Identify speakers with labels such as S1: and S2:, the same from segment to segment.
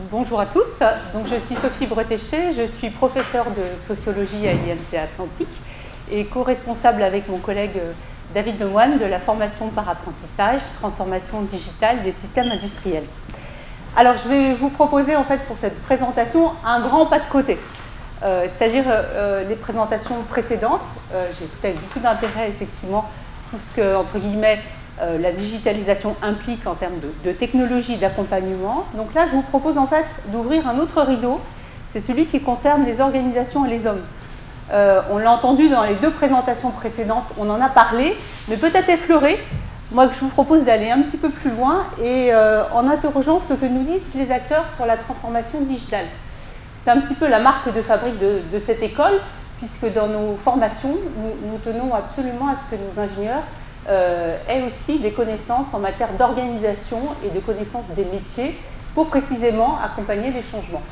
S1: Bonjour à tous, donc je suis Sophie Bretéché, je suis professeure de sociologie à l'IMT Atlantique et co-responsable avec mon collègue David Lemoine de la formation par apprentissage, transformation digitale des systèmes industriels. Alors je vais vous proposer en fait pour cette présentation un grand pas de côté, c'est-à-dire les présentations précédentes. J'ai peut-être beaucoup d'intérêt effectivement tout ce que, entre guillemets, la digitalisation implique en termes de technologie d'accompagnement. Donc là, je vous propose en fait d'ouvrir un autre rideau, c'est celui qui concerne les organisations et les hommes. On l'a entendu dans les deux présentations précédentes, on en a parlé, mais peut-être effleuré. Moi, je vous propose d'aller un petit peu plus loin et en interrogeant ce que nous disent les acteurs sur la transformation digitale. C'est un petit peu la marque de fabrique de cette école, puisque dans nos formations, nous tenons absolument à ce que nos ingénieurs aient aussi des connaissances en matière d'organisation et de connaissances des métiers pour précisément accompagner les changements.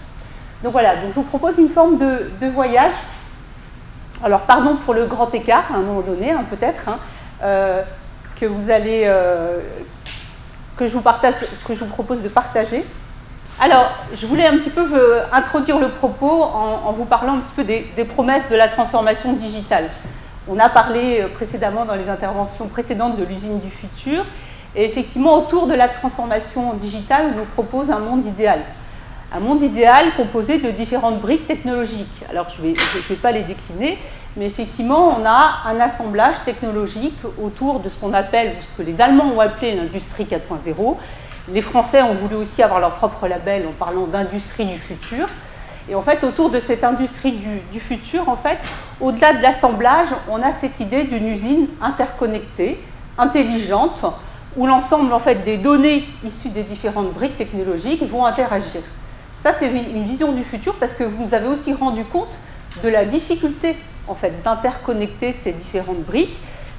S1: Donc voilà, donc je vous propose une forme de voyage. Alors pardon pour le grand écart à un moment donné, hein, peut-être, hein, que je vous propose de partager. Alors, je voulais un petit peu introduire le propos en vous parlant un petit peu des promesses de la transformation digitale. On a parlé précédemment dans les interventions précédentes de l'usine du futur. Et effectivement, autour de la transformation digitale, on nous propose un monde idéal. Un monde idéal composé de différentes briques technologiques. Alors, je vais pas les décliner, mais effectivement, on a un assemblage technologique autour de ce qu'on appelle, ou ce que les Allemands ont appelé l'industrie 4.0. Les Français ont voulu aussi avoir leur propre label en parlant d'industrie du futur. Et en fait, autour de cette industrie du futur, en fait, au-delà de l'assemblage, on a cette idée d'une usine interconnectée, intelligente, où l'ensemble en fait, des données issues des différentes briques technologiques vont interagir. Ça, c'est une vision du futur parce que vous nous avez aussi rendu compte de la difficulté en fait, d'interconnecter ces différentes briques.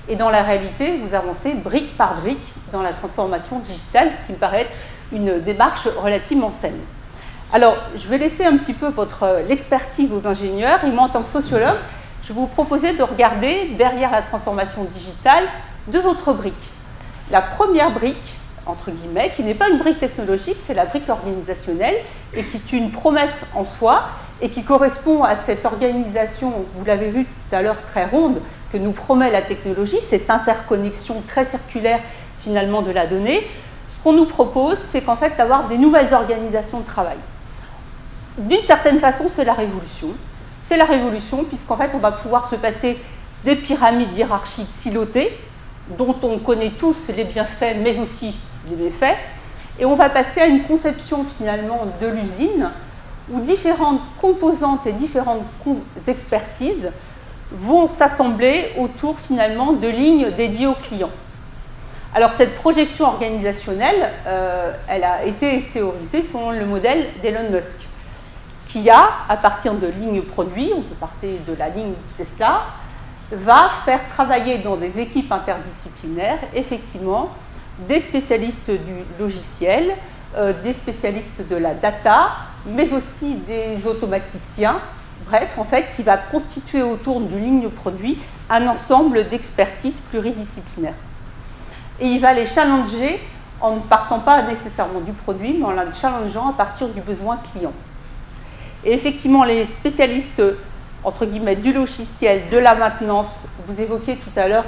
S1: Et dans la réalité, vous avancez brique par brique dans la transformation digitale, ce qui me paraît être une démarche relativement saine. Alors, je vais laisser un petit peu l'expertise aux ingénieurs. Et moi, en tant que sociologue, je vais vous proposer de regarder derrière la transformation digitale deux autres briques. La première brique, entre guillemets, qui n'est pas une brique technologique, c'est la brique organisationnelle et qui est une promesse en soi et qui correspond à cette organisation, vous l'avez vu tout à l'heure, très ronde, que nous promet la technologie, cette interconnexion très circulaire finalement de la donnée. Ce qu'on nous propose, c'est qu'en fait d'avoir des nouvelles organisations de travail. D'une certaine façon, c'est la révolution. C'est la révolution puisqu'en fait on va pouvoir se passer des pyramides hiérarchiques silotées, dont on connaît tous les bienfaits mais aussi les méfaits, et on va passer à une conception finalement de l'usine où différentes composantes et différentes expertises vont s'assembler autour finalement de lignes dédiées aux clients. Alors cette projection organisationnelle, elle a été théorisée selon le modèle d'Elon Musk, qui a, à partir de lignes produits, on peut partir de la ligne Tesla, va faire travailler dans des équipes interdisciplinaires, effectivement, des spécialistes du logiciel, des spécialistes de la data, mais aussi des automaticiens, bref, en fait, qui va constituer autour d'une ligne produit un ensemble d'expertises pluridisciplinaires. Et il va les challenger en ne partant pas nécessairement du produit, mais en les challengeant à partir du besoin client. Et effectivement, les spécialistes, entre guillemets, du logiciel, de la maintenance, vous évoquiez tout à l'heure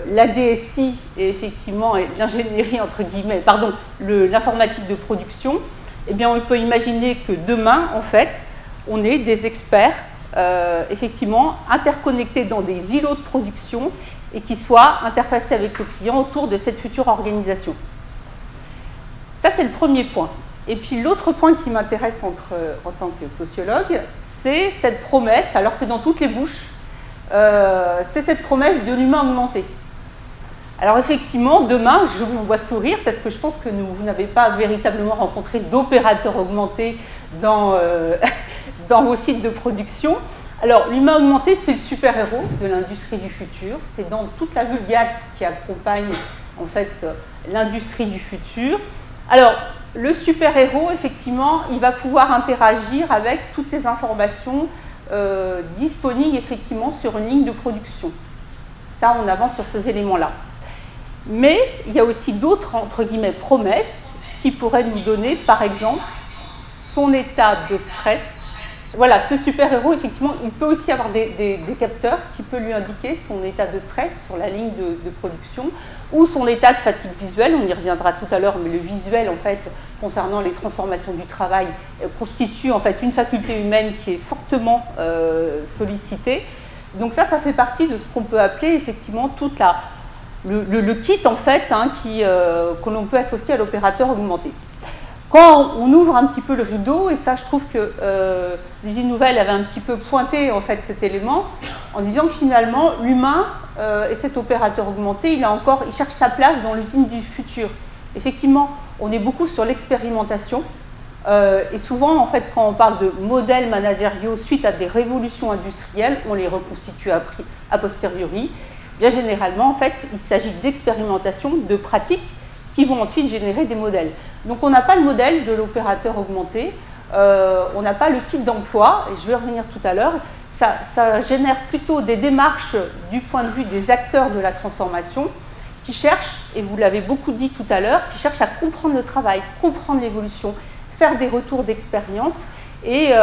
S1: la DSI et effectivement l'ingénierie, entre guillemets, pardon, l'informatique de production, eh bien, on peut imaginer que demain, en fait, on est des experts, effectivement, interconnectés dans des îlots de production et qui soient interfacés avec le client autour de cette future organisation. Ça, c'est le premier point. Et puis, l'autre point qui m'intéresse en tant que sociologue, c'est cette promesse, alors c'est dans toutes les bouches, c'est cette promesse de l'humain augmenté. Alors effectivement, demain, je vous vois sourire parce que je pense que vous n'avez pas véritablement rencontré d'opérateurs augmentés dans vos sites de production. Alors, l'humain augmenté, c'est le super-héros de l'industrie du futur. C'est dans toute la vulgate qui accompagne en fait l'industrie du futur. Alors, le super-héros, effectivement, il va pouvoir interagir avec toutes les informations disponibles effectivement sur une ligne de production. Ça, on avance sur ces éléments-là. Mais il y a aussi d'autres, entre guillemets, promesses qui pourraient nous donner, par exemple, son état de stress. Voilà, ce super-héros, effectivement, il peut aussi avoir des capteurs qui peuvent lui indiquer son état de stress sur la ligne de production ou son état de fatigue visuelle. On y reviendra tout à l'heure, mais le visuel, en fait, concernant les transformations du travail, constitue en fait une faculté humaine qui est fortement sollicitée. Donc ça fait partie de ce qu'on peut appeler effectivement toute le kit, en fait, hein, que l'on peut associer à l'opérateur augmenté. Quand on ouvre un petit peu le rideau, et ça je trouve que l'usine nouvelle avait un petit peu pointé en fait cet élément, en disant que finalement l'humain et cet opérateur augmenté, il cherche sa place dans l'usine du futur. Effectivement, on est beaucoup sur l'expérimentation, et souvent en fait quand on parle de modèles managériaux suite à des révolutions industrielles, on les reconstitue a posteriori. Bien généralement en fait, il s'agit d'expérimentation, de pratiques qui vont ensuite générer des modèles. Donc on n'a pas le modèle de l'opérateur augmenté, on n'a pas le type d'emploi, et je vais revenir tout à l'heure, ça génère plutôt des démarches du point de vue des acteurs de la transformation qui cherchent, et vous l'avez beaucoup dit tout à l'heure, qui cherchent à comprendre le travail, comprendre l'évolution, faire des retours d'expérience et,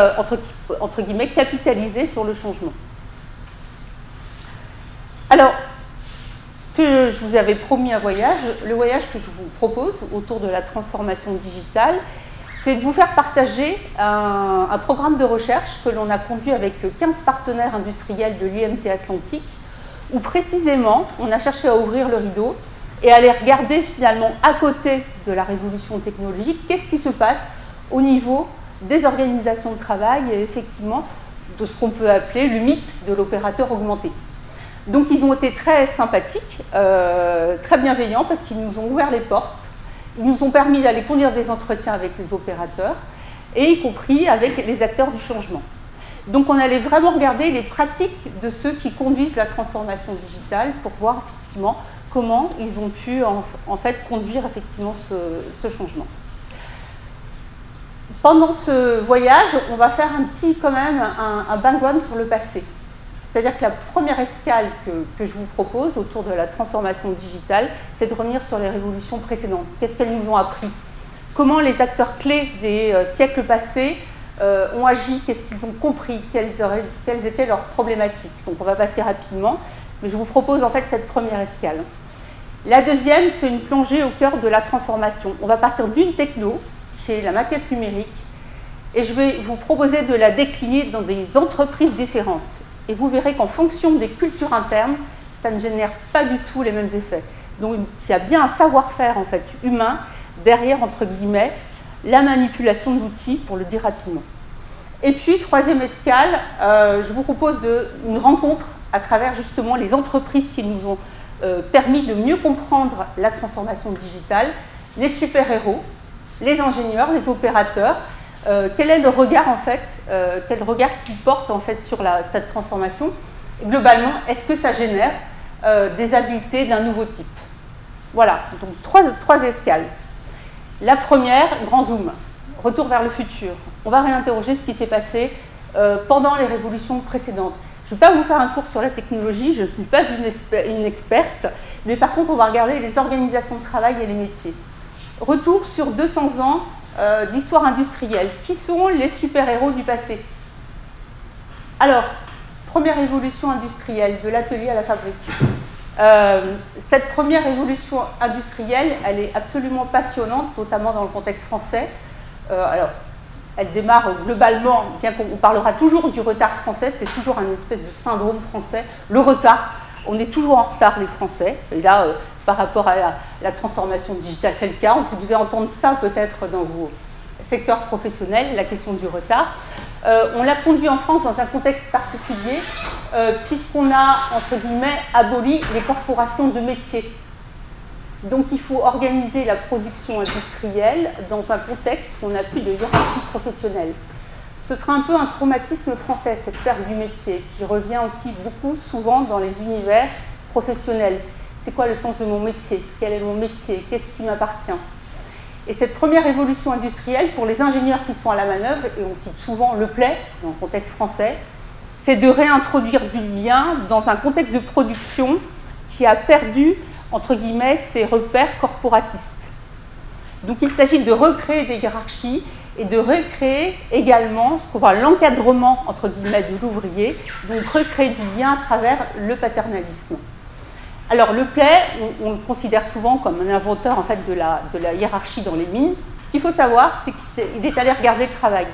S1: entre guillemets, capitaliser sur le changement. Alors, que je vous avais promis un voyage, le voyage que je vous propose autour de la transformation digitale, c'est de vous faire partager un programme de recherche que l'on a conduit avec 15 partenaires industriels de l'IMT Atlantique, où précisément on a cherché à ouvrir le rideau et à aller regarder finalement à côté de la révolution technologique, qu'est-ce qui se passe au niveau des organisations de travail et effectivement de ce qu'on peut appeler le mythe de l'opérateur augmenté. Donc ils ont été très sympathiques, très bienveillants parce qu'ils nous ont ouvert les portes, ils nous ont permis d'aller conduire des entretiens avec les opérateurs et y compris avec les acteurs du changement. Donc on allait vraiment regarder les pratiques de ceux qui conduisent la transformation digitale pour voir effectivement comment ils ont pu en fait conduire effectivement ce changement. Pendant ce voyage, on va faire quand même un background sur le passé. C'est-à-dire que la première escale que je vous propose autour de la transformation digitale, c'est de revenir sur les révolutions précédentes. Qu'est-ce qu'elles nous ont appris? Comment les acteurs clés des siècles passés ont agi? Qu'est-ce qu'ils ont compris? Quelles étaient leurs problématiques? Donc on va passer rapidement, mais je vous propose en fait cette première escale. La deuxième, c'est une plongée au cœur de la transformation. On va partir d'une techno, qui est la maquette numérique, et je vais vous proposer de la décliner dans des entreprises différentes. Et vous verrez qu'en fonction des cultures internes, ça ne génère pas du tout les mêmes effets. Donc il y a bien un savoir-faire en fait humain derrière, entre guillemets, la manipulation de l'outil, pour le dire rapidement. Et puis, troisième escale, je vous propose une rencontre à travers justement les entreprises qui nous ont permis de mieux comprendre la transformation digitale, les super-héros, les ingénieurs, les opérateurs. Quel est le regard en fait, quel regard qu'ils portent en fait sur cette transformation? Et globalement, est-ce que ça génère des habiletés d'un nouveau type? Voilà, donc trois escales. La première, grand zoom, retour vers le futur. On va réinterroger ce qui s'est passé pendant les révolutions précédentes. Je ne vais pas vous faire un cours sur la technologie, je ne suis pas une experte, mais par contre, on va regarder les organisations de travail et les métiers. Retour sur 200 ans d'histoire industrielle. Qui sont les super-héros du passé? Alors, première révolution industrielle, de l'atelier à la fabrique. Cette première révolution industrielle, elle est absolument passionnante, notamment dans le contexte français. Alors, elle démarre globalement, bien qu'on parlera toujours du retard français, c'est toujours un espèce de syndrome français. Le retard, on est toujours en retard les Français, et là, par rapport à la transformation digitale, c'est le cas. Vous devez entendre ça peut-être dans vos secteurs professionnels, la question du retard. On l'a conduit en France dans un contexte particulier, puisqu'on a, entre guillemets, aboli les corporations de métiers. Donc il faut organiser la production industrielle dans un contexte où on n'a plus de hiérarchie professionnelle. Ce sera un peu un traumatisme français, cette perte du métier, qui revient aussi beaucoup souvent dans les univers professionnels. C'est quoi le sens de mon métier? Quel est mon métier? Qu'est-ce qui m'appartient? Et cette première révolution industrielle, pour les ingénieurs qui sont à la manœuvre, et on cite souvent le PLAI dans le contexte français, c'est de réintroduire du lien dans un contexte de production qui a perdu, entre guillemets, ses repères corporatistes. Donc il s'agit de recréer des hiérarchies et de recréer également ce qu'on voit l'encadrement entre guillemets de l'ouvrier, donc recréer du lien à travers le paternalisme. Alors le Pley, on le considère souvent comme un inventeur en fait, de la hiérarchie dans les mines. Ce qu'il faut savoir, c'est qu'il est allé regarder le travail.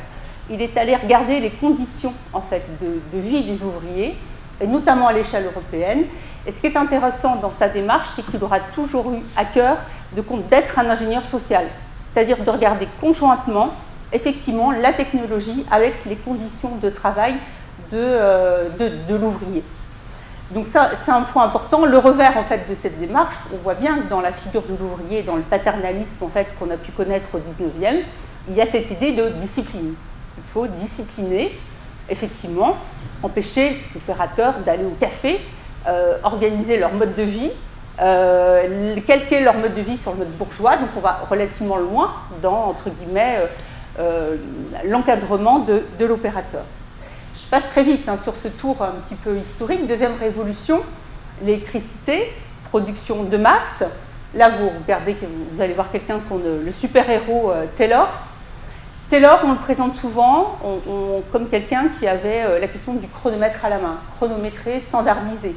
S1: Il est allé regarder les conditions en fait, de vie des ouvriers, et notamment à l'échelle européenne. Et ce qui est intéressant dans sa démarche, c'est qu'il aura toujours eu à cœur d'être un ingénieur social, c'est-à-dire de regarder conjointement, effectivement, la technologie avec les conditions de travail de l'ouvrier. Donc ça, c'est un point important. Le revers en fait, de cette démarche, on voit bien que dans la figure de l'ouvrier, dans le paternalisme en fait, qu'on a pu connaître au 19e, il y a cette idée de discipline. Il faut discipliner, effectivement, empêcher les opérateurs d'aller au café, organiser leur mode de vie, calquer leur mode de vie sur le mode bourgeois. Donc on va relativement loin dans, entre guillemets, l'encadrement de l'opérateur. Je passe très vite sur ce tour un petit peu historique. Deuxième révolution, l'électricité, production de masse. Là, vous regardez, vous allez voir quelqu'un le super-héros Taylor. Taylor, on le présente souvent comme quelqu'un qui avait la question du chronomètre à la main, chronométré, standardisé.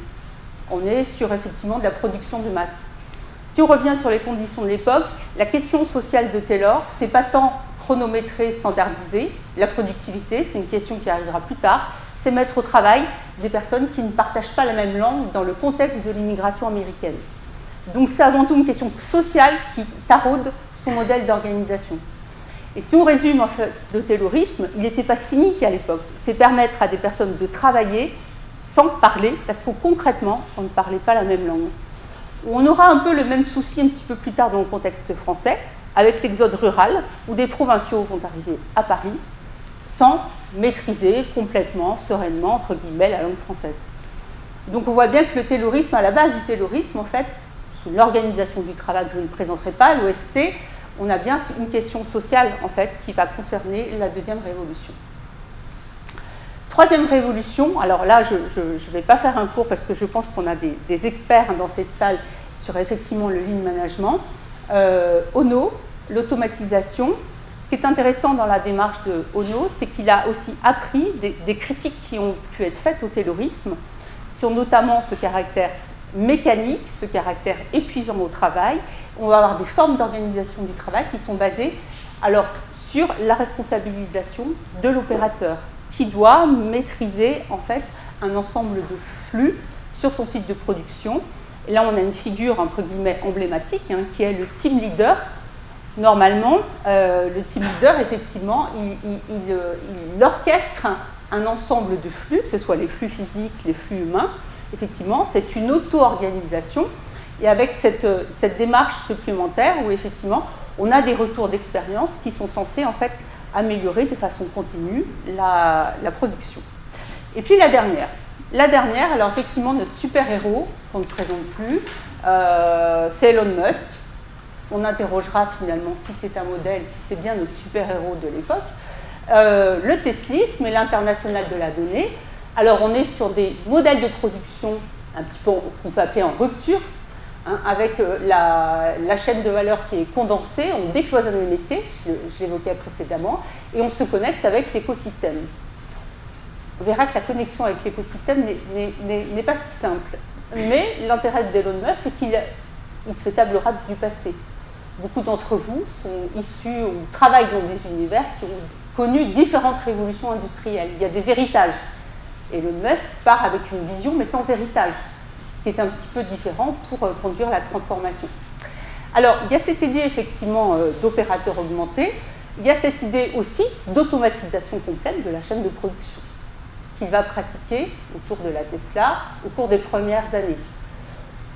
S1: On est sur effectivement de la production de masse. Si on revient sur les conditions de l'époque, la question sociale de Taylor, c'est pas tant chronométré, standardisé, la productivité, c'est une question qui arrivera plus tard, c'est mettre au travail des personnes qui ne partagent pas la même langue dans le contexte de l'immigration américaine. Donc c'est avant tout une question sociale qui taraude son modèle d'organisation. Et si on résume en fait le taylorisme, il n'était pas cynique à l'époque. C'est permettre à des personnes de travailler sans parler, parce que concrètement, on ne parlait pas la même langue. On aura un peu le même souci un petit peu plus tard dans le contexte français, avec l'exode rural, où des provinciaux vont arriver à Paris sans maîtriser complètement, sereinement, entre guillemets, la langue française. Donc on voit bien que le taylorisme, à la base du taylorisme, en fait, sous l'organisation du travail que je ne présenterai pas, l'OST, on a bien une question sociale, en fait, qui va concerner la deuxième révolution. Troisième révolution, alors là, je ne vais pas faire un cours parce que je pense qu'on a des experts dans cette salle sur effectivement le lean management. Ono, l'automatisation. Ce qui est intéressant dans la démarche de Ono, c'est qu'il a aussi appris des critiques qui ont pu être faites au taylorisme sur notamment ce caractère mécanique, ce caractère épuisant au travail. On va avoir des formes d'organisation du travail qui sont basées alors, sur la responsabilisation de l'opérateur, qui doit maîtriser en fait un ensemble de flux sur son site de production. Et là, on a une figure entre guillemets emblématique qui est le team leader. Normalement, le team leader, effectivement, il orchestre un ensemble de flux, que ce soit les flux physiques, les flux humains. Effectivement, c'est une auto-organisation. Et avec cette démarche supplémentaire où effectivement, on a des retours d'expérience qui sont censés en fait améliorer de façon continue la production. Et puis la dernière, alors effectivement notre super-héros, qu'on ne présente plus, c'est Elon Musk. On interrogera finalement si c'est un modèle, si c'est bien notre super-héros de l'époque. Le teslisme et l'international de la donnée. Alors on est sur des modèles de production un petit peu qu'on peut appeler en rupture, avec la chaîne de valeur qui est condensée, on décloisonne les métiers, je l'évoquais précédemment, et on se connecte avec l'écosystème. On verra que la connexion avec l'écosystème n'est pas si simple. Mais l'intérêt d'Elon Musk, c'est qu'il se fait table rase du passé. Beaucoup d'entre vous sont issus ou travaillent dans des univers qui ont connu différentes révolutions industrielles. Il y a des héritages. Elon Musk part avec une vision, mais sans héritage, ce qui est un petit peu différent pour conduire la transformation. Alors, il y a cette idée effectivement d'opérateur augmenté, il y a cette idée aussi d'automatisation complète de la chaîne de production qu'il va pratiquer autour de la Tesla au cours des premières années,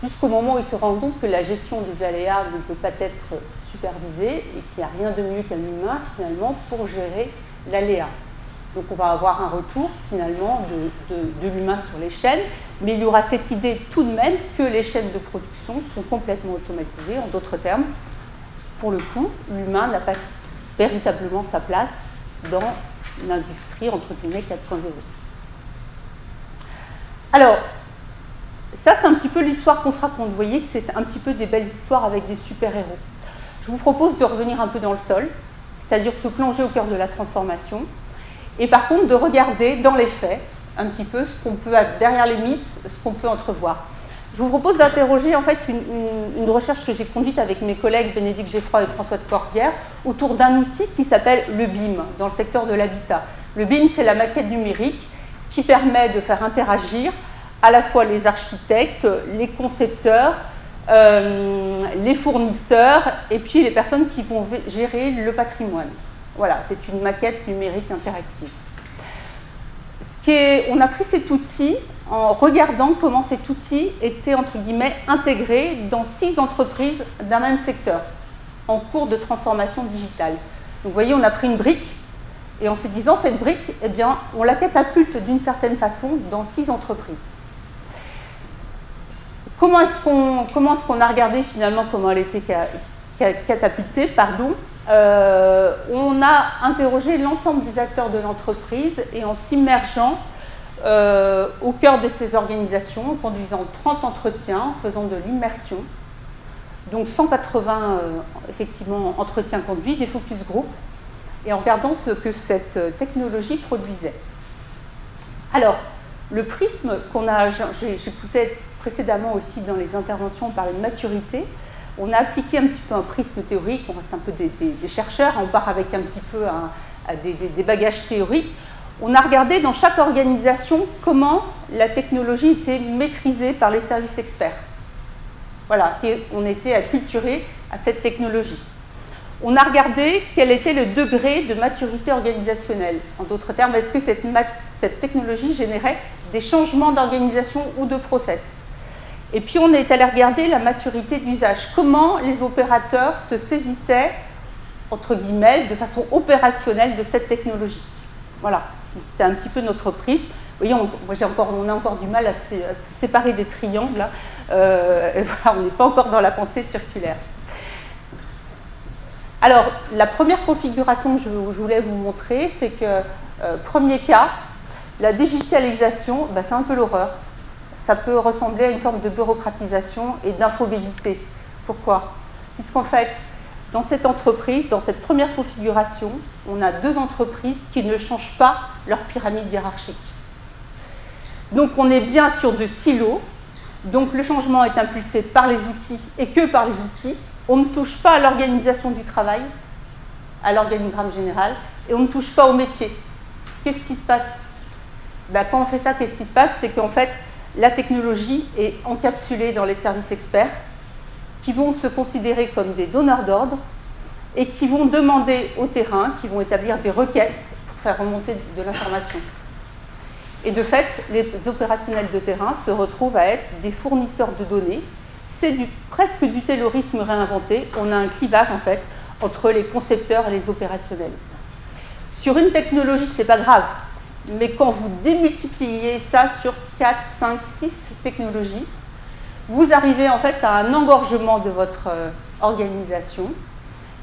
S1: jusqu'au moment où il se rend compte que la gestion des aléas ne peut pas être supervisée et qu'il n'y a rien de mieux qu'un humain finalement pour gérer l'aléa. Donc on va avoir un retour finalement de l'humain sur les chaînes, mais il y aura cette idée tout de même que les chaînes de production sont complètement automatisées. En d'autres termes, pour le coup, l'humain n'a pas véritablement sa place dans l'industrie entre guillemets 4.0. Alors, ça c'est un petit peu l'histoire qu'on se raconte. Vous voyez que c'est un petit peu des belles histoires avec des super-héros. Je vous propose de revenir un peu dans le sol, c'est-à-dire se plonger au cœur de la transformation, et par contre de regarder dans les faits un petit peu ce qu'on peut, derrière les mythes, ce qu'on peut entrevoir. Je vous propose d'interroger en fait une recherche que j'ai conduite avec mes collègues Bénédicte Geffroy et François de Corbière autour d'un outil qui s'appelle le BIM dans le secteur de l'habitat. Le BIM, c'est la maquette numérique qui permet de faire interagir à la fois les architectes, les concepteurs, les fournisseurs et puis les personnes qui vont gérer le patrimoine. Voilà, c'est une maquette numérique interactive. On a pris cet outil en regardant comment cet outil était, entre guillemets, intégré dans 6 entreprises d'un même secteur, en cours de transformation digitale. Donc vous voyez, on a pris une brique, et en se disant, cette brique, eh bien, on la catapulte d'une certaine façon dans 6 entreprises. Comment est-ce qu'on a regardé finalement comment elle était catapultée, pardon. On a interrogé l'ensemble des acteurs de l'entreprise et en s'immergeant au cœur de ces organisations, en conduisant 30 entretiens, en faisant de l'immersion, donc 180 effectivement entretiens conduits, des focus group, et en regardant ce que cette technologie produisait. Alors, le prisme qu'on a, j'écoutais précédemment aussi dans les interventions, on parlait de maturité. On a appliqué un petit peu un prisme théorique, on reste un peu des chercheurs, on part avec un petit peu des bagages théoriques. On a regardé dans chaque organisation comment la technologie était maîtrisée par les services experts. Voilà, on était acculturés à cette technologie. On a regardé quel était le degré de maturité organisationnelle. En d'autres termes, est-ce que cette technologie générait des changements d'organisation ou de process? Et puis on est allé regarder la maturité d'usage. Comment les opérateurs se saisissaient, entre guillemets, de façon opérationnelle de cette technologie. Voilà, c'était un petit peu notre prisme. Vous voyez, on a encore du mal à se séparer des triangles. Là. Et voilà, on n'est pas encore dans la pensée circulaire. Alors, la première configuration que je voulais vous montrer, c'est que, premier cas, la digitalisation, c'est un peu l'horreur. Ça peut ressembler à une forme de bureaucratisation et d'infobésité. Pourquoi? Puisqu'en fait, dans cette entreprise, dans cette première configuration, on a 2 entreprises qui ne changent pas leur pyramide hiérarchique. Donc on est bien sur de silos, donc le changement est impulsé par les outils et que par les outils. On ne touche pas à l'organisation du travail, à l'organigramme général, et on ne touche pas au métier. Qu'est-ce qui se passe? Quand on fait ça, qu'est-ce qui se passe? C'est qu'en fait, la technologie est encapsulée dans les services experts qui vont se considérer comme des donneurs d'ordre et qui vont demander au terrain, qui vont établir des requêtes pour faire remonter de l'information. Et de fait, les opérationnels de terrain se retrouvent à être des fournisseurs de données. C'est presque du taylorisme réinventé. On a un clivage en fait entre les concepteurs et les opérationnels. Sur une technologie, ce n'est pas grave. Mais quand vous démultipliez ça sur 4, 5, 6 technologies, vous arrivez en fait à un engorgement de votre organisation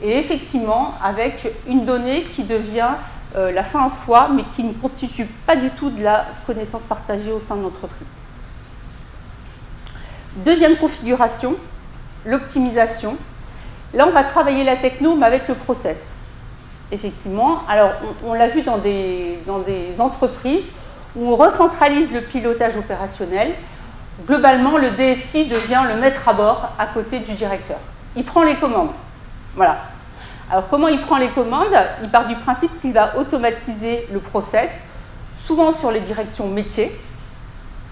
S1: et effectivement avec une donnée qui devient la fin en soi, mais qui ne constitue pas du tout de la connaissance partagée au sein de l'entreprise. Deuxième configuration, l'optimisation. Là, on va travailler la techno, mais avec le process. Effectivement, alors on l'a vu dans des entreprises où on recentralise le pilotage opérationnel. Globalement, le DSI devient le maître à bord à côté du directeur. Il prend les commandes. Voilà. Alors comment il prend les commandes? Il part du principe qu'il va automatiser le process, souvent sur les directions métiers.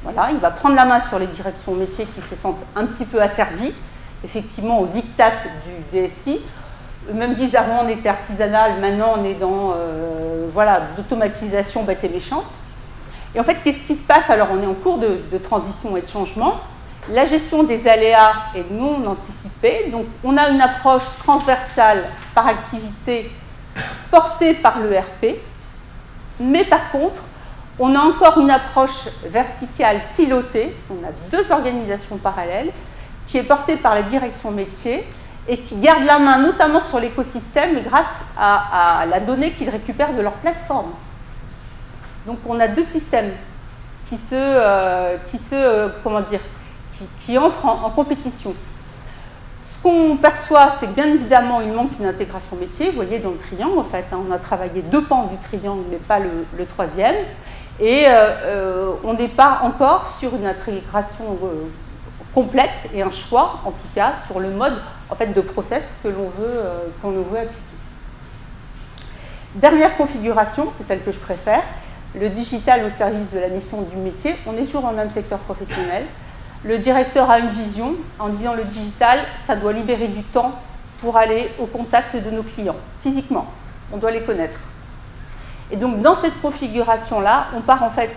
S1: Voilà, il va prendre la main sur les directions métiers qui se sentent un petit peu asservies, effectivement, au diktat du DSI. Eux-mêmes disent avant on était artisanal, maintenant on est dans voilà, d'automatisation bête et méchante. Et en fait, qu'est-ce qui se passe? Alors on est en cours de transition et de changement. La gestion des aléas est non anticipée, donc on a une approche transversale par activité portée par l'ERP, mais par contre, on a encore une approche verticale silotée, on a 2 organisations parallèles, qui est portée par la direction métier et qui garde la main notamment sur l'écosystème grâce à la donnée qu'ils récupèrent de leur plateforme. Donc on a 2 systèmes qui entrent en compétition. Ce qu'on perçoit, c'est que bien évidemment, il manque une intégration métier. Vous voyez dans le triangle, en fait, hein, on a travaillé 2 pans du triangle, mais pas le troisième. Et on n'est pas encore sur une intégration complète et un choix, en tout cas, sur le mode en fait, de process que l'on veut appliquer. Dernière configuration, c'est celle que je préfère, le digital au service de la mission du métier. On est toujours dans le même secteur professionnel. Le directeur a une vision en disant le digital, ça doit libérer du temps pour aller au contact de nos clients, physiquement. On doit les connaître. Et donc, dans cette configuration-là, on part en fait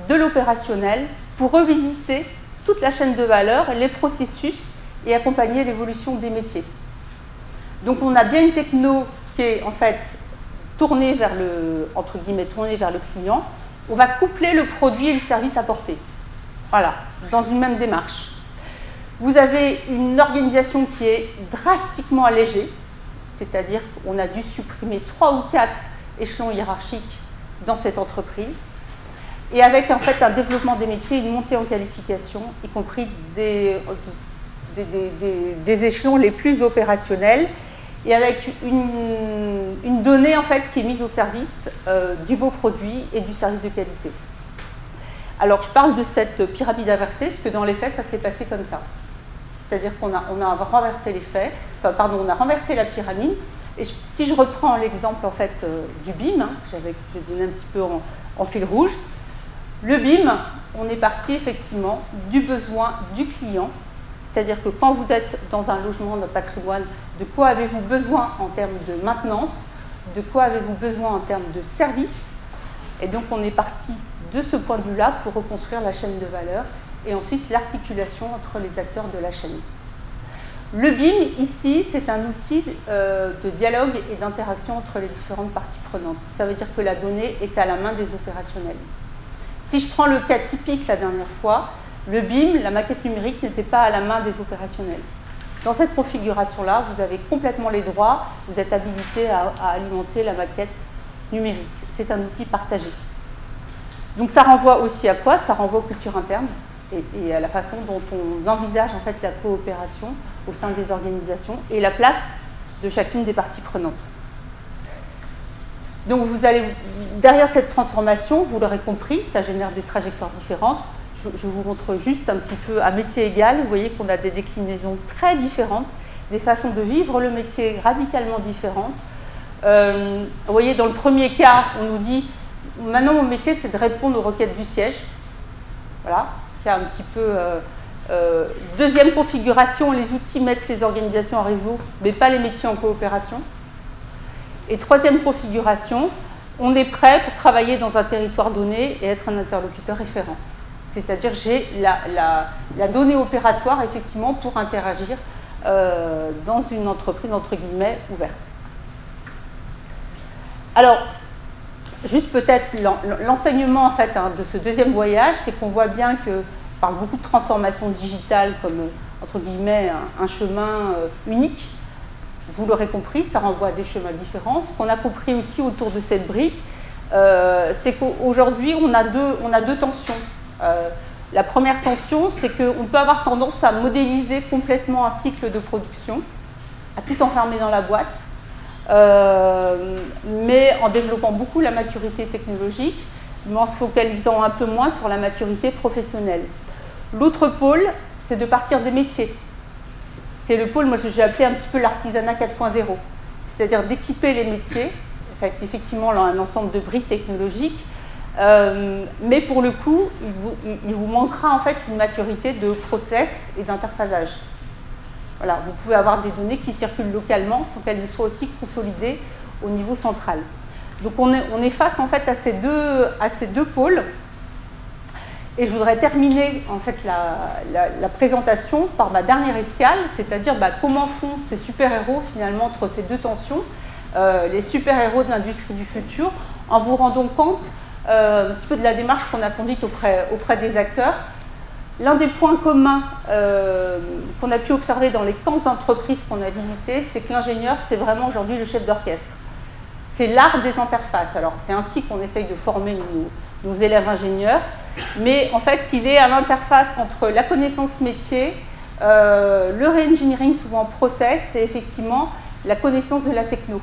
S1: de l'opérationnel pour revisiter toute la chaîne de valeur, les processus et accompagner l'évolution des métiers. Donc, on a bien une techno qui est en fait tournée vers le, entre guillemets, tournée vers le client. On va coupler le produit et le service apporté. Voilà, dans une même démarche. Vous avez une organisation qui est drastiquement allégée, c'est-à-dire qu'on a dû supprimer 3 ou 4 échelons hiérarchiques dans cette entreprise, et avec en fait un développement des métiers, une montée en qualification, y compris des échelons les plus opérationnels, et avec une donnée en fait qui est mise au service du beau produit et du service de qualité. Alors je parle de cette pyramide inversée, parce que dans les faits, ça s'est passé comme ça. C'est-à-dire qu'on a renversé les faits, enfin, pardon, on a renversé la pyramide. Et si je reprends l'exemple en fait du BIM, hein, que j'ai donné un petit peu en fil rouge, le BIM, on est parti effectivement du besoin du client. C'est-à-dire que quand vous êtes dans un logement de patrimoine, de quoi avez-vous besoin en termes de maintenance, de quoi avez-vous besoin en termes de service. Et donc on est parti de ce point de vue-là pour reconstruire la chaîne de valeur et ensuite l'articulation entre les acteurs de la chaîne. Le BIM, ici, c'est un outil de dialogue et d'interaction entre les différentes parties prenantes. Ça veut dire que la donnée est à la main des opérationnels. Si je prends le cas typique la dernière fois, le BIM, la maquette numérique, n'était pas à la main des opérationnels. Dans cette configuration-là, vous avez complètement les droits, vous êtes habilité à alimenter la maquette numérique. C'est un outil partagé. Donc ça renvoie aussi à quoi? Ça renvoie aux cultures internes et à la façon dont on envisage en fait la coopération au sein des organisations et la place de chacune des parties prenantes. Donc vous allez, derrière cette transformation, vous l'aurez compris, ça génère des trajectoires différentes. Je vous montre juste un petit peu à métier égal. Vous voyez qu'on a des déclinaisons très différentes, des façons de vivre le métier radicalement différentes. Vous voyez, dans le premier cas, on nous dit maintenant mon métier c'est de répondre aux requêtes du siège. Voilà, c'est un petit peu. Deuxième configuration, les outils mettent les organisations en réseau, mais pas les métiers en coopération. Et troisième configuration, on est prêt pour travailler dans un territoire donné et être un interlocuteur référent. C'est-à-dire j'ai la donnée opératoire effectivement pour interagir dans une entreprise entre guillemets ouverte. Alors, juste peut-être l'enseignement en fait de ce deuxième voyage, c'est qu'on voit bien que on parle beaucoup de transformation digitale comme entre guillemets un chemin unique. Vous l'aurez compris, ça renvoie à des chemins différents. Ce qu'on a compris aussi autour de cette brique, c'est qu'aujourd'hui on a deux tensions. La première tension, c'est qu'on peut avoir tendance à modéliser complètement un cycle de production, à tout enfermer dans la boîte, mais en développant beaucoup la maturité technologique, mais en se focalisant un peu moins sur la maturité professionnelle. L'autre pôle, c'est de partir des métiers. C'est le pôle, moi j'ai appelé un petit peu l'artisanat 4.0, c'est-à-dire d'équiper les métiers, effectivement un ensemble de briques technologiques, mais pour le coup, il vous manquera en fait une maturité de process et d'interfaçage. Voilà, vous pouvez avoir des données qui circulent localement sans qu'elles ne soient aussi consolidées au niveau central. Donc on est face en fait à ces deux pôles. Et je voudrais terminer en fait la présentation par ma dernière escale, c'est-à-dire comment font ces super-héros finalement entre ces deux tensions, les super-héros de l'industrie du futur, en vous rendant compte un petit peu de la démarche qu'on a conduite auprès des acteurs. L'un des points communs qu'on a pu observer dans les 15 entreprises qu'on a visitées, c'est que l'ingénieur, c'est vraiment aujourd'hui le chef d'orchestre. C'est l'art des interfaces. Alors c'est ainsi qu'on essaye de former nos élèves ingénieurs, mais en fait il est à l'interface entre la connaissance métier, Le re-engineering, souvent process, c'est effectivement la connaissance de la techno.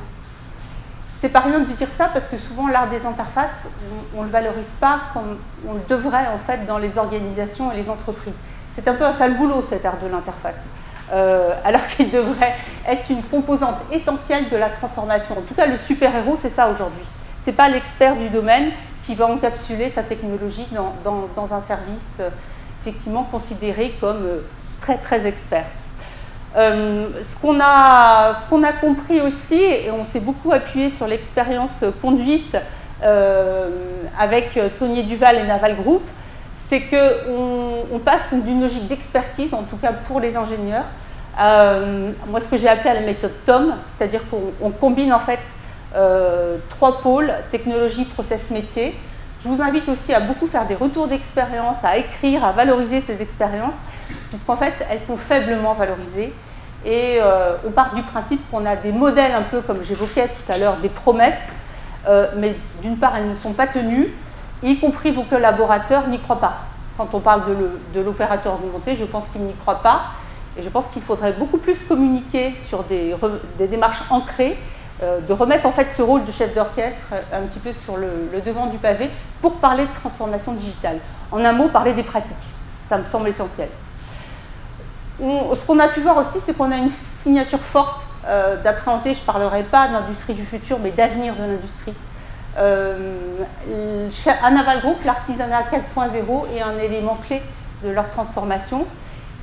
S1: C'est pas rien de dire ça parce que souvent l'art des interfaces, on ne le valorise pas comme on le devrait en fait dans les organisations et les entreprises. C'est un peu un sale boulot cet art de l'interface, alors qu'il devrait être une composante essentielle de la transformation. En tout cas, le super-héros, c'est ça aujourd'hui. Ce n'est pas l'expert du domaine qui va encapsuler sa technologie dans un service effectivement considéré comme très très expert. Ce qu'on a compris aussi, et on s'est beaucoup appuyé sur l'expérience conduite avec Saunier Duval et Naval Group, c'est qu'on passe d'une logique d'expertise, en tout cas pour les ingénieurs, moi ce que j'ai appelé à la méthode TOM, c'est-à-dire qu'on combine en fait 3 pôles, technologie, process, métier. Je vous invite aussi à beaucoup faire des retours d'expérience, à écrire, à valoriser ces expériences, puisqu'en fait, elles sont faiblement valorisées. Et on part du principe qu'on a des modèles, un peu comme j'évoquais tout à l'heure, des promesses, mais d'une part, elles ne sont pas tenues, y compris vos collaborateurs n'y croient pas. Quand on parle de l'opérateur de montée, je pense qu'ils n'y croient pas. Et je pense qu'il faudrait beaucoup plus communiquer sur des démarches ancrées, de remettre en fait ce rôle de chef d'orchestre un petit peu sur le devant du pavé pour parler de transformation digitale. En un mot, parler des pratiques. Ça me semble essentiel. Ce qu'on a pu voir aussi, c'est qu'on a une signature forte d'appréhender, je ne parlerai pas d'industrie du futur, mais d'avenir de l'industrie. À Naval Group, l'artisanat 4.0 est un élément clé de leur transformation.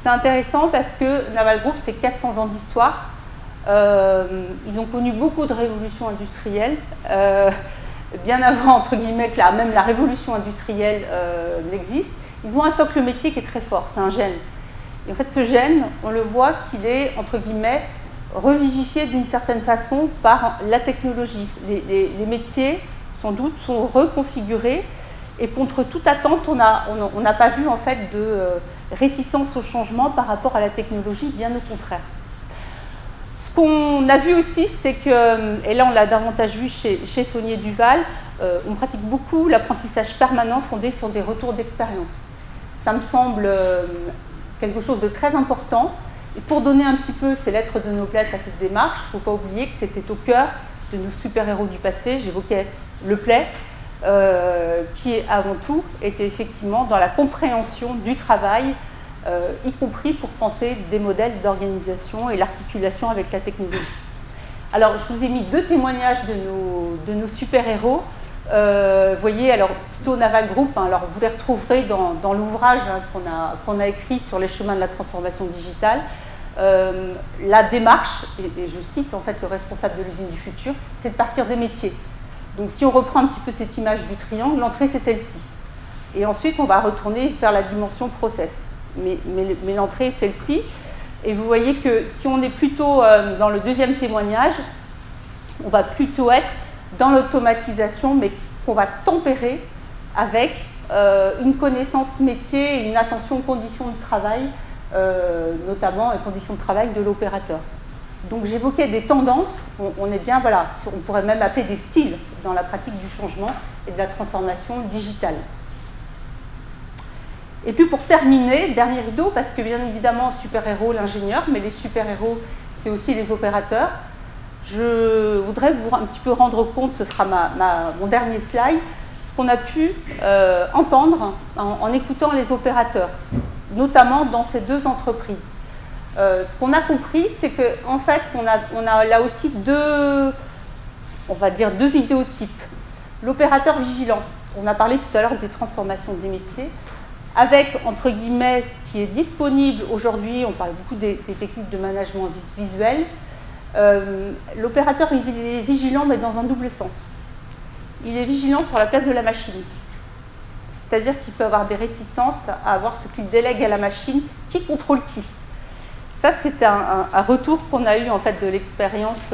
S1: C'est intéressant parce que Naval Group, c'est 400 ans d'histoire. Ils ont connu beaucoup de révolutions industrielles, bien avant, entre guillemets, que même la révolution industrielle n'existe. Ils ont un socle métier qui est très fort, c'est un gène. Et en fait, ce gène, on le voit qu'il est, entre guillemets, revivifié d'une certaine façon par la technologie. Les métiers, sans doute, sont reconfigurés et contre toute attente, on n'a pas vu en fait de réticence au changement par rapport à la technologie, bien au contraire. Ce qu'on a vu aussi, c'est que, et là on l'a davantage vu chez Saunier Duval, on pratique beaucoup l'apprentissage permanent fondé sur des retours d'expérience. Ça me semble quelque chose de très important. Et pour donner un petit peu ces lettres de noblesse à cette démarche, il ne faut pas oublier que c'était au cœur de nos super-héros du passé. J'évoquais le Play, qui avant tout était effectivement dans la compréhension du travail, y compris pour penser des modèles d'organisation et l'articulation avec la technologie. Alors, je vous ai mis 2 témoignages de nos super-héros. Vous voyez, alors plutôt Naval Group, hein, alors vous les retrouverez dans l'ouvrage qu'on a écrit sur les chemins de la transformation digitale. La démarche, et je cite en fait le responsable de l'usine du futur, c'est de partir des métiers. Donc si on reprend un petit peu cette image du triangle, l'entrée c'est celle-ci. Et ensuite on va retourner vers la dimension process. Mais l'entrée est celle-ci. Et vous voyez que si on est plutôt dans le 2e témoignage, on va plutôt être dans l'automatisation, mais qu'on va tempérer avec une connaissance métier et une attention aux conditions de travail, notamment les conditions de travail de l'opérateur. Donc j'évoquais des tendances, on est bien, voilà, on pourrait même appeler des styles dans la pratique du changement et de la transformation digitale. Et puis pour terminer, dernier rideau, parce que bien évidemment, super-héros, l'ingénieur, mais les super-héros, c'est aussi les opérateurs. Je voudrais vous un petit peu rendre compte, ce sera mon dernier slide, ce qu'on a pu entendre en écoutant les opérateurs, notamment dans ces 2 entreprises. Ce qu'on a compris, c'est qu'en fait, on a là aussi on va dire deux idéotypes. L'opérateur vigilant, on a parlé tout à l'heure des transformations des métiers, avec, entre guillemets, ce qui est disponible aujourd'hui, on parle beaucoup des techniques de management visuel. L'opérateur il est vigilant, mais dans un double sens. Il est vigilant sur la place de la machine. C'est-à-dire qu'il peut avoir des réticences à avoir ce qu'il délègue à la machine, qui contrôle qui. Ça, c'est un retour qu'on a eu en fait de l'expérience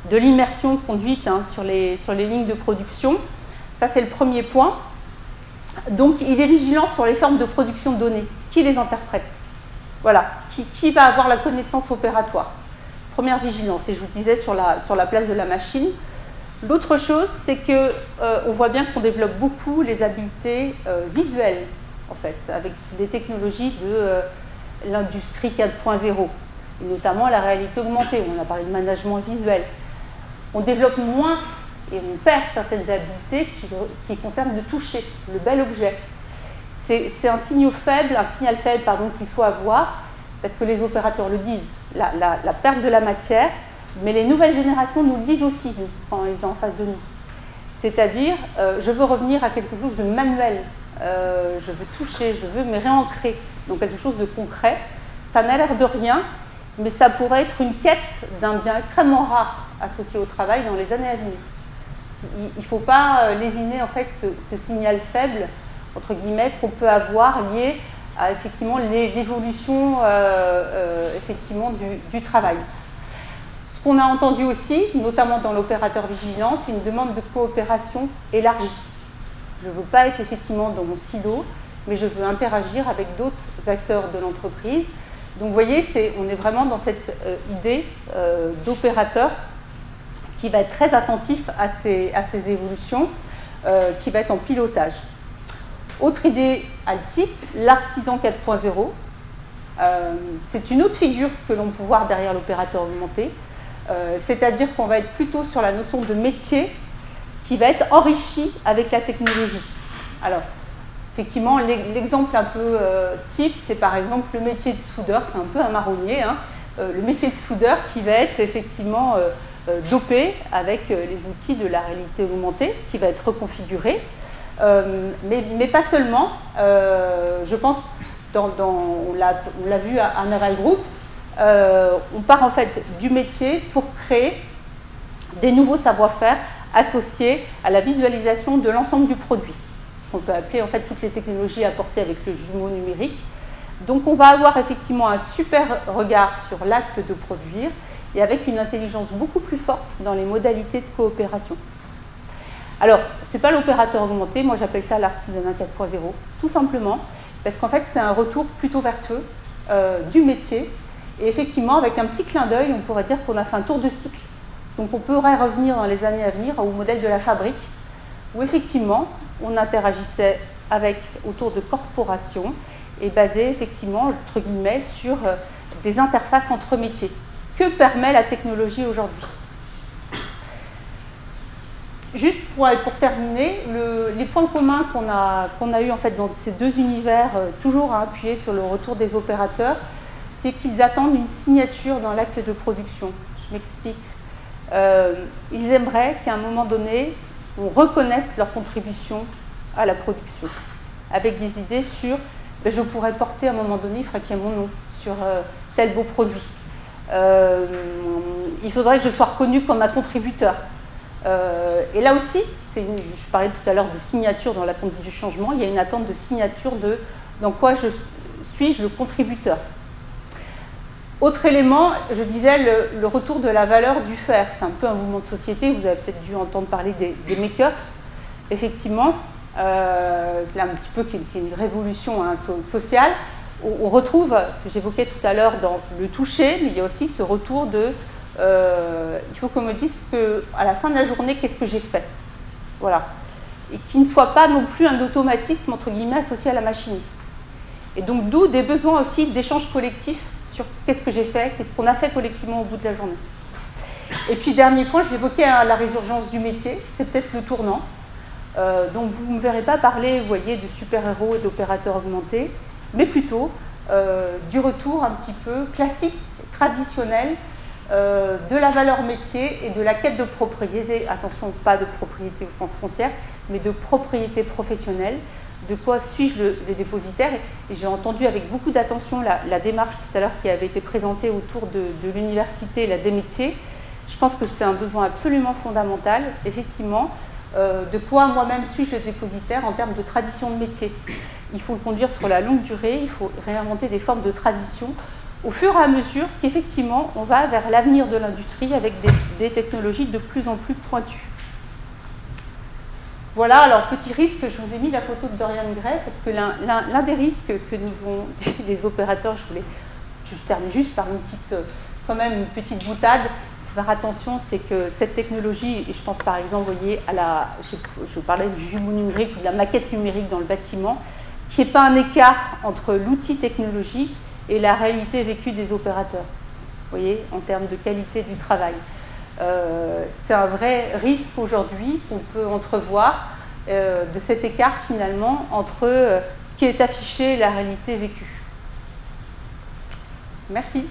S1: de l'immersion conduite sur les lignes de production. Ça, c'est le premier point. Donc, il est vigilant sur les formes de production de données. Qui les interprète? Voilà. Qui va avoir la connaissance opératoire? Première vigilance. Et je vous disais sur la place de la machine. L'autre chose, c'est qu'on voit bien qu'on développe beaucoup les habiletés visuelles, en fait, avec des technologies l'industrie 4.0, et notamment la réalité augmentée, où on a parlé de management visuel. On développe moins et on perd certaines habiletés qui concernent le toucher, le bel objet. C'est un signal faible, qu'il faut avoir, parce que les opérateurs le disent, la perte de la matière, mais les nouvelles générations nous le disent aussi, nous, quand ils sont en face de nous. C'est-à-dire, je veux revenir à quelque chose de manuel, je veux toucher, je veux me réancrer, donc quelque chose de concret. Ça n'a l'air de rien, mais ça pourrait être une quête d'un bien extrêmement rare associé au travail dans les années à venir. Il ne faut pas lésiner en fait ce signal faible, entre guillemets, qu'on peut avoir lié à effectivement l'évolution effectivement du travail. Ce qu'on a entendu aussi, notamment dans l'opérateur vigilance, c'est une demande de coopération élargie. Je ne veux pas être effectivement dans mon silo, mais je veux interagir avec d'autres acteurs de l'entreprise. Donc vous voyez, on est vraiment dans cette idée d'opérateur qui va être très attentif à ces évolutions, qui va être en pilotage. Autre idée type, l'artisan 4.0. C'est une autre figure que l'on peut voir derrière l'opérateur augmenté. C'est-à-dire qu'on va être plutôt sur la notion de métier qui va être enrichi avec la technologie. Alors, effectivement, l'exemple un peu type, c'est par exemple le métier de soudeur, c'est un peu un marronnier, hein, le métier de soudeur qui va être effectivement dopé avec les outils de la réalité augmentée, qui va être reconfiguré, mais pas seulement. Je pense, on l'a vu à Neral Group, on part en fait du métier pour créer des nouveaux savoir-faire associés à la visualisation de l'ensemble du produit. Ce qu'on peut appeler en fait toutes les technologies apportées avec le jumeau numérique. Donc on va avoir effectivement un super regard sur l'acte de produire et avec une intelligence beaucoup plus forte dans les modalités de coopération. Alors, ce n'est pas l'opérateur augmenté, moi j'appelle ça l'artisanat 4.0, tout simplement parce qu'en fait c'est un retour plutôt vertueux du métier. Et effectivement, avec un petit clin d'œil, on pourrait dire qu'on a fait un tour de cycle. Donc on pourrait revenir dans les années à venir au modèle de la fabrique, où effectivement, on interagissait autour de corporations et basé effectivement, entre guillemets, sur des interfaces entre métiers. Que permet la technologie aujourd'hui? Juste pour terminer, les points communs qu'on a eu en fait dans ces deux univers, toujours à appuyer sur le retour des opérateurs, c'est qu'ils attendent une signature dans l'acte de production. Je m'explique. Ils aimeraient qu'à un moment donné, on reconnaisse leur contribution à la production, avec des idées sur je pourrais porter à un moment donné, il faudrait qu'il y ait mon nom sur tel beau produit. Il faudrait que je sois reconnu comme un contributeur. Et là aussi, je parlais tout à l'heure de signature dans la conduite du changement, il y a une attente de signature de dans quoi suis-je le contributeur. Autre élément, je disais le retour de la valeur du faire. C'est un peu un mouvement de société, vous avez peut-être dû entendre parler des makers, effectivement, là un petit peu qui est une révolution sociale. On retrouve, ce que j'évoquais tout à l'heure dans le toucher, mais il y a aussi ce retour de il faut qu'on me dise qu'à la fin de la journée, qu'est-ce que j'ai fait. Voilà. Et qu'il ne soit pas non plus un automatisme, entre guillemets, associé à la machine. Et donc, d'où des besoins aussi d'échanges collectifs sur qu'est-ce que j'ai fait, qu'est-ce qu'on a fait collectivement au bout de la journée. Et puis, dernier point, je l'évoquais, la résurgence du métier, c'est peut-être le tournant. Donc, vous ne me verrez pas parler, vous voyez, de super-héros et d'opérateurs augmentés, mais plutôt du retour un petit peu classique, traditionnel, de la valeur métier et de la quête de propriété, attention, pas de propriété au sens foncière, mais de propriété professionnelle, de quoi suis-je le dépositaire. Et j'ai entendu avec beaucoup d'attention la démarche tout à l'heure qui avait été présentée autour de l'université, des métiers. Je pense que c'est un besoin absolument fondamental, effectivement, de quoi moi-même suis-je le dépositaire en termes de tradition de métier. Il faut le conduire sur la longue durée, il faut réinventer des formes de tradition, au fur et à mesure qu'effectivement, on va vers l'avenir de l'industrie avec des technologies de plus en plus pointues. Voilà, alors petit risque, je vous ai mis la photo de Dorian Gray, parce que l'un des risques que nous ont dit les opérateurs, je termine juste par quand même une petite boutade, faire attention, c'est que cette technologie, et je pense par exemple, vous voyez, je parlais du jumeau numérique ou de la maquette numérique dans le bâtiment, qu'il n'y ait pas un écart entre l'outil technologique et la réalité vécue des opérateurs, vous voyez, en termes de qualité du travail. C'est un vrai risque aujourd'hui qu'on peut entrevoir de cet écart finalement entre ce qui est affiché et la réalité vécue. Merci.